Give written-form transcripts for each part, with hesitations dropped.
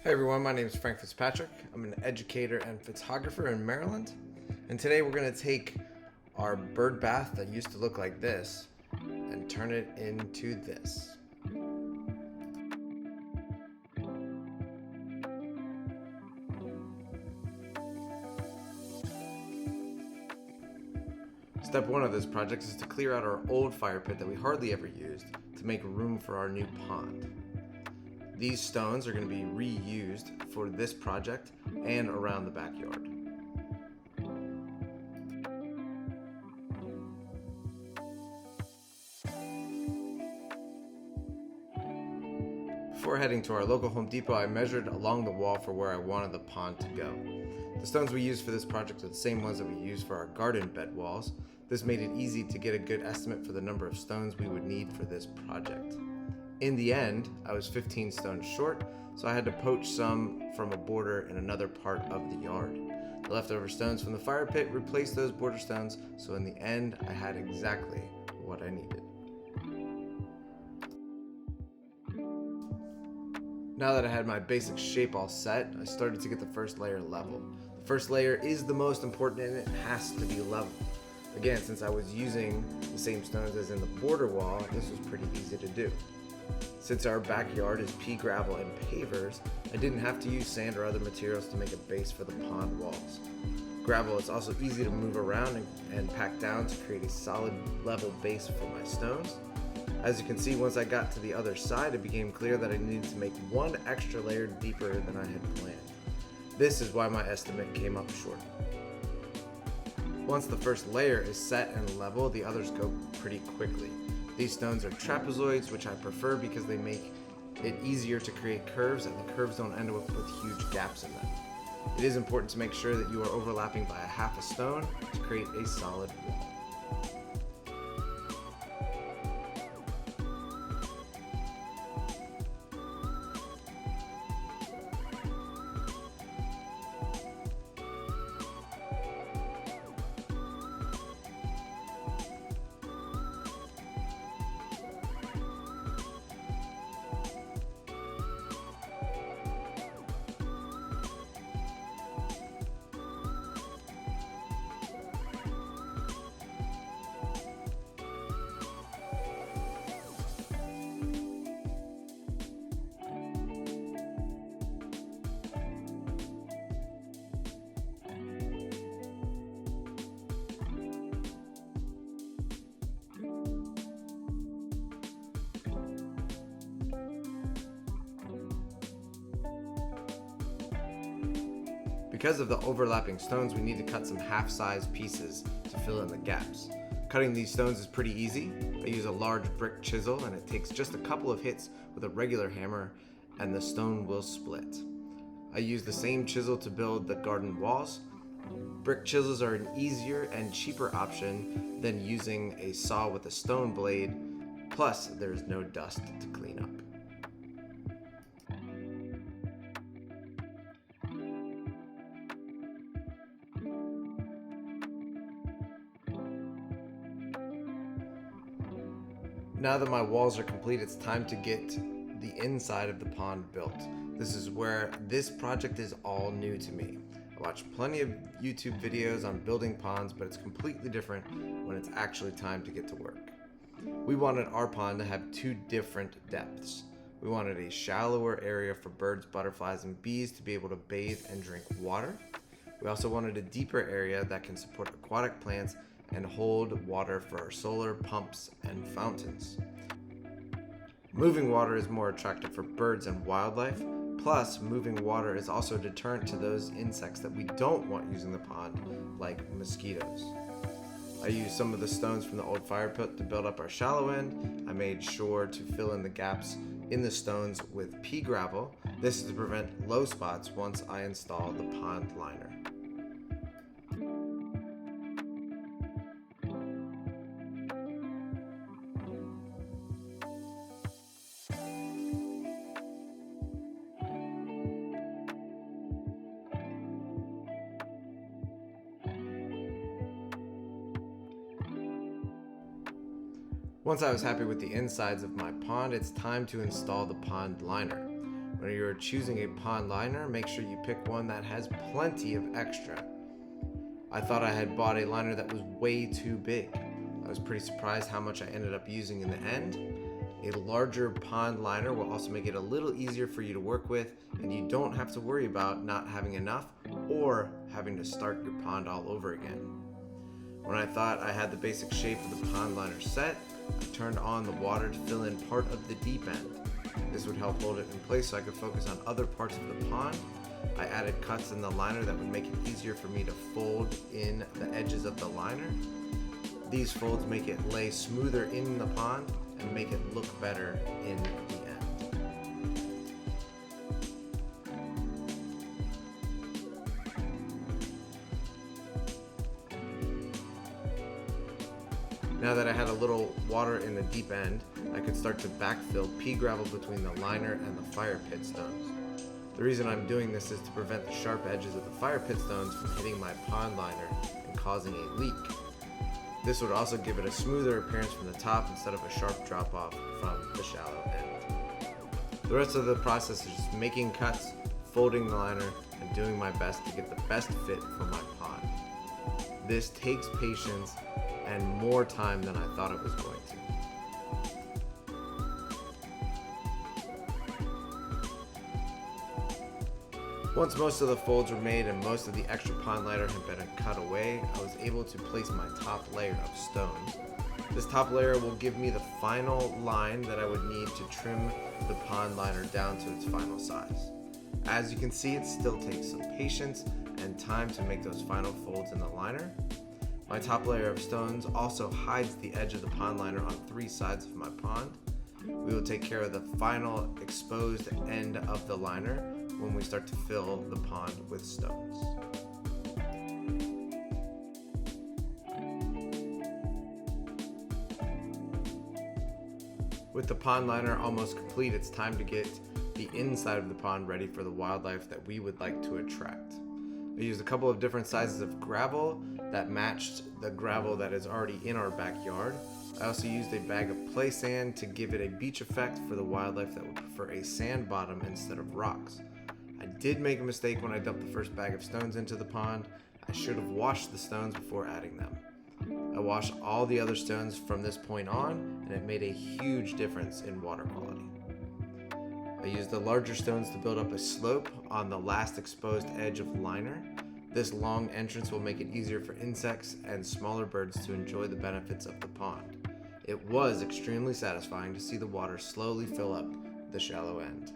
Hey everyone, my name is Frank Fitzpatrick. I'm an educator and photographer in Maryland. And today we're going to take our bird bath that used to look like this and turn it into this. Step one of this project is to clear out our old fire pit that we hardly ever used to make room for our new pond. These stones are going to be reused for this project and around the backyard. Before heading to our local Home Depot, I measured along the wall for where I wanted the pond to go. The stones we used for this project are the same ones that we used for our garden bed walls. This made it easy to get a good estimate for the number of stones we would need for this project. In the end, I was 15 stones short, so I had to poach some from a border in another part of the yard. The leftover stones from the fire pit replaced those border stones, so in the end, I had exactly what I needed. Now that I had my basic shape all set, I started to get the first layer level. The first layer is the most important and it has to be level. Again, since I was using the same stones as in the border wall, this was pretty easy to do. Since our backyard is pea gravel and pavers, I didn't have to use sand or other materials to make a base for the pond walls. Gravel is also easy to move around and pack down to create a solid level base for my stones. As you can see, once I got to the other side, it became clear that I needed to make one extra layer deeper than I had planned. This is why my estimate came up short. Once the first layer is set and level, the others go pretty quickly. These stones are trapezoids, which I prefer because they make it easier to create curves and the curves don't end up with huge gaps in them. It is important to make sure that you are overlapping by a half a stone to create a solid wall. Because of the overlapping stones, we need to cut some half-size pieces to fill in the gaps. Cutting these stones is pretty easy. I use a large brick chisel and it takes just a couple of hits with a regular hammer and the stone will split. I use the same chisel to build the garden walls. Brick chisels are an easier and cheaper option than using a saw with a stone blade, plus there is no dust to clean up. Now that my walls are complete, it's time to get the inside of the pond built. This is where this project is all new to me. I watch plenty of YouTube videos on building ponds, but it's completely different when it's actually time to get to work. We wanted our pond to have two different depths. We wanted a shallower area for birds, butterflies, and bees to be able to bathe and drink water. We also wanted a deeper area that can support aquatic plants and hold water for our solar pumps and fountains. Moving water is more attractive for birds and wildlife, plus moving water is also a deterrent to those insects that we don't want using the pond, like mosquitoes. I used some of the stones from the old fire pit to build up our shallow end. I made sure to fill in the gaps in the stones with pea gravel. This is to prevent low spots once I install the pond liner. Once I was happy with the insides of my pond, it's time to install the pond liner. When you're choosing a pond liner, make sure you pick one that has plenty of extra. I thought I had bought a liner that was way too big. I was pretty surprised how much I ended up using in the end. A larger pond liner will also make it a little easier for you to work with, and you don't have to worry about not having enough or having to start your pond all over again. When I thought I had the basic shape of the pond liner set, I turned on the water to fill in part of the deep end. This would help hold it in place so I could focus on other parts of the pond. I added cuts in the liner that would make it easier for me to fold in the edges of the liner. These folds make it lay smoother in the pond and make it look better in the end. Now that I had a little water in the deep end, I could start to backfill pea gravel between the liner and the fire pit stones. The reason I'm doing this is to prevent the sharp edges of the fire pit stones from hitting my pond liner and causing a leak. This would also give it a smoother appearance from the top instead of a sharp drop off from the shallow end. The rest of the process is just making cuts, folding the liner, and doing my best to get the best fit for my pond. This takes patience and more time than I thought it was going to. Once most of the folds were made and most of the extra pond liner had been cut away, I was able to place my top layer of stones. This top layer will give me the final line that I would need to trim the pond liner down to its final size. As you can see, it still takes some patience and time to make those final folds in the liner. My top layer of stones also hides the edge of the pond liner on 3 sides of my pond. We will take care of the final exposed end of the liner when we start to fill the pond with stones. With the pond liner almost complete, it's time to get the inside of the pond ready for the wildlife that we would like to attract. I used a couple of different sizes of gravel that matched the gravel that is already in our backyard. I also used a bag of play sand to give it a beach effect for the wildlife that would prefer a sand bottom instead of rocks. I did make a mistake when I dumped the first bag of stones into the pond. I should have washed the stones before adding them. I washed all the other stones from this point on, and it made a huge difference in water quality. I used the larger stones to build up a slope on the last exposed edge of liner. This long entrance will make it easier for insects and smaller birds to enjoy the benefits of the pond. It was extremely satisfying to see the water slowly fill up the shallow end.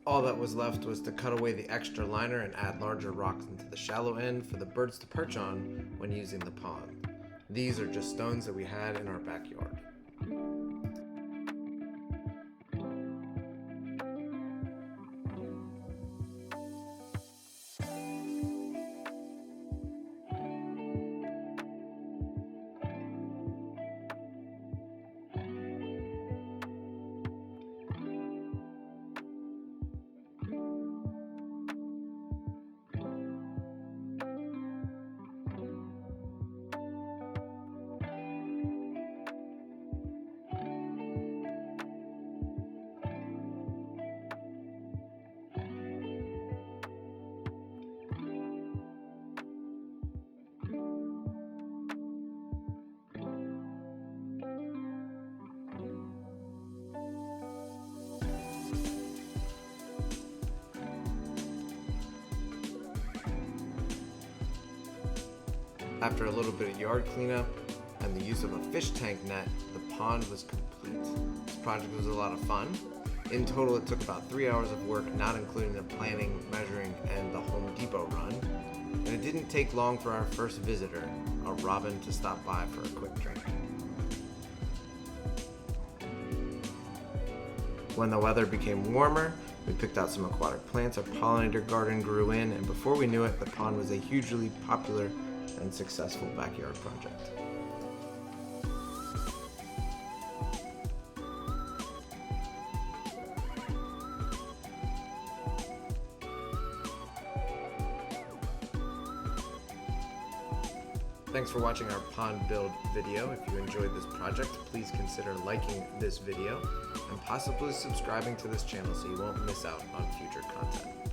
All that was left was to cut away the extra liner and add larger rocks into the shallow end for the birds to perch on when using the pond. These are just stones that we had in our backyard. After a little bit of yard cleanup and the use of a fish tank net, the pond was complete. This project was a lot of fun. In total, it took about 3 hours of work, not including the planning, measuring, and the Home Depot run. And it didn't take long for our first visitor, a robin, to stop by for a quick drink. When the weather became warmer, We picked out some aquatic plants, our pollinator garden grew in, and before we knew it, the pond was a hugely popular and successful backyard project. Thanks for watching our pond build video. If you enjoyed this project, please consider liking this video and possibly subscribing to this channel so you won't miss out on future content.